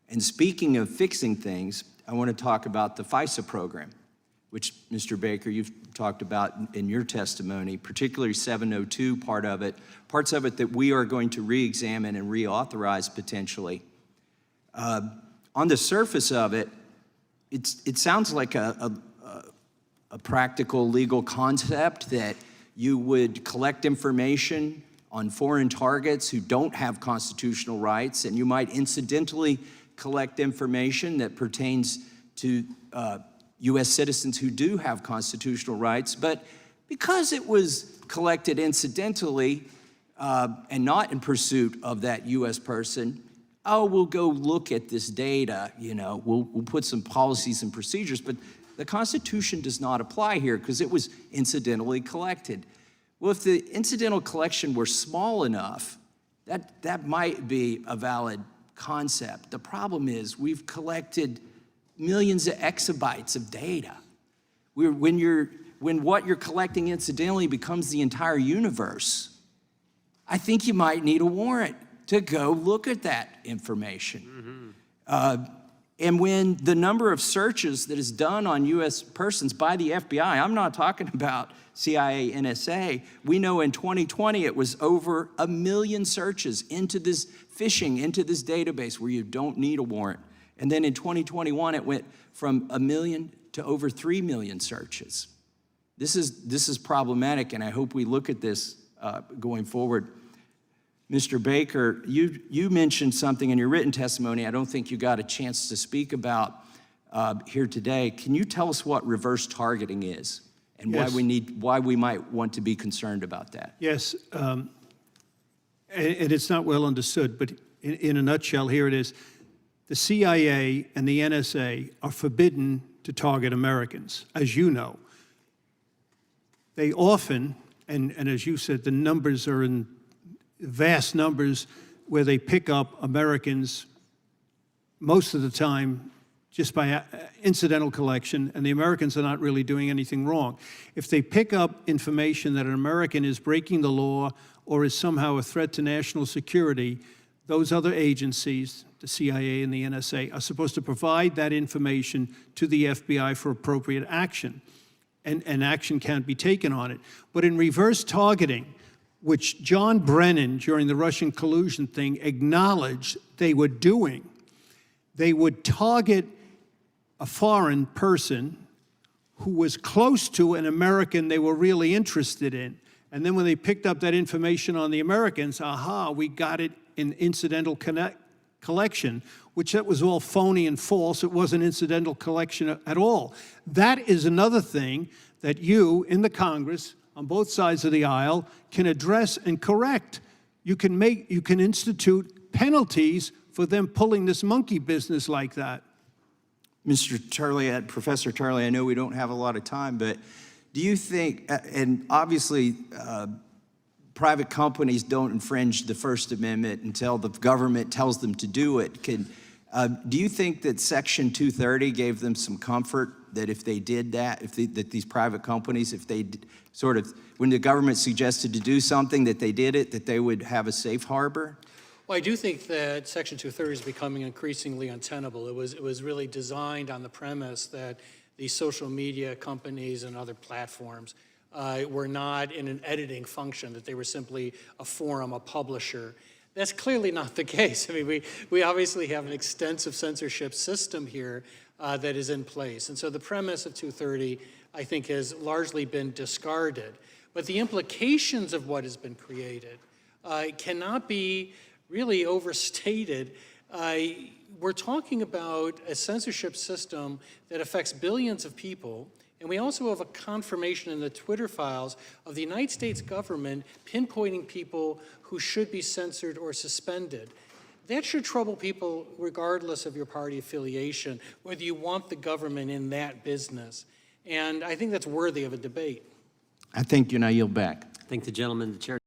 And speaking of fixing things, I want to talk about the FISA program, which, Mr. Baker, you've talked about in your testimony, particularly 702 parts of it that we are going to re-examine and reauthorize potentially. On the surface of it, it sounds like a practical legal concept that you would collect information on foreign targets who don't have constitutional rights, and you might incidentally collect information that pertains to U.S. citizens who do have constitutional rights. But because it was collected incidentally and not in pursuit of that U.S. person, oh, we'll go look at this data, you know, we'll put some policies and procedures, but the Constitution does not apply here because it was incidentally collected. Well, if the incidental collection were small enough, that might be a valid concept. The problem is we've collected millions of exabytes of data. When what you're collecting incidentally becomes the entire universe, I think you might need a warrant to go look at that information. And when the number of searches that is done on U.S. persons by the FBI, I'm not talking about CIA, NSA, we know in 2020 it was over 1 million searches into this phishing, into this database where you don't need a warrant. And then in 2021, it went from 1 million to over 3 million searches. This is problematic, and I hope we look at this going forward. Mr. Baker, you mentioned something in your written testimony I don't think you got a chance to speak about here today. Can you tell us what reverse targeting is and Yes. why we might want to be concerned about that? Yes, and it's not well understood, but in a nutshell, here it is. The CIA and the NSA are forbidden to target Americans, as you know. They often, and as you said, the numbers are in vast numbers where they pick up Americans most of the time just by incidental collection, and the Americans are not really doing anything wrong. If they pick up information that an American is breaking the law or is somehow a threat to national security, those other agencies, the CIA and the NSA, are supposed to provide that information to the FBI for appropriate action, and action can't be taken on it. But in reverse targeting, which John Brennan, during the Russian collusion thing, acknowledged they were doing, they would target a foreign person who was close to an American they were really interested in. And then when they picked up that information on the Americans, aha, we got it in incidental collection, which that was all phony and false. It wasn't incidental collection at all. That is another thing that you, in the Congress, on both sides of the aisle, can address and correct. You can institute penalties for them pulling this monkey business like that. Mr. Turley, Professor Turley, I know we don't have a lot of time, but do you think, and obviously private companies don't infringe the First Amendment until the government tells them to do it. Do you think that Section 230 gave them some comfort that if they did that, that these private companies, if they sort of, when the government suggested to do something, that they did it, that they would have a safe harbor? Well, I do think that Section 230 is becoming increasingly untenable. It was really designed on the premise that these social media companies and other platforms were not in an editing function, that they were simply a forum, a publisher. That's clearly not the case. I mean, we obviously have an extensive censorship system here that is in place. And so the premise of 230, I think, has largely been discarded. But the implications of what has been created cannot be really overstated. We're talking about a censorship system that affects billions of people, and we also have a confirmation in the Twitter files of the United States government pinpointing people who should be censored or suspended. That should trouble people regardless of your party affiliation, whether you want the government in that business. And I think that's worthy of a debate. I think, I yield back. I thank the gentleman, the chair.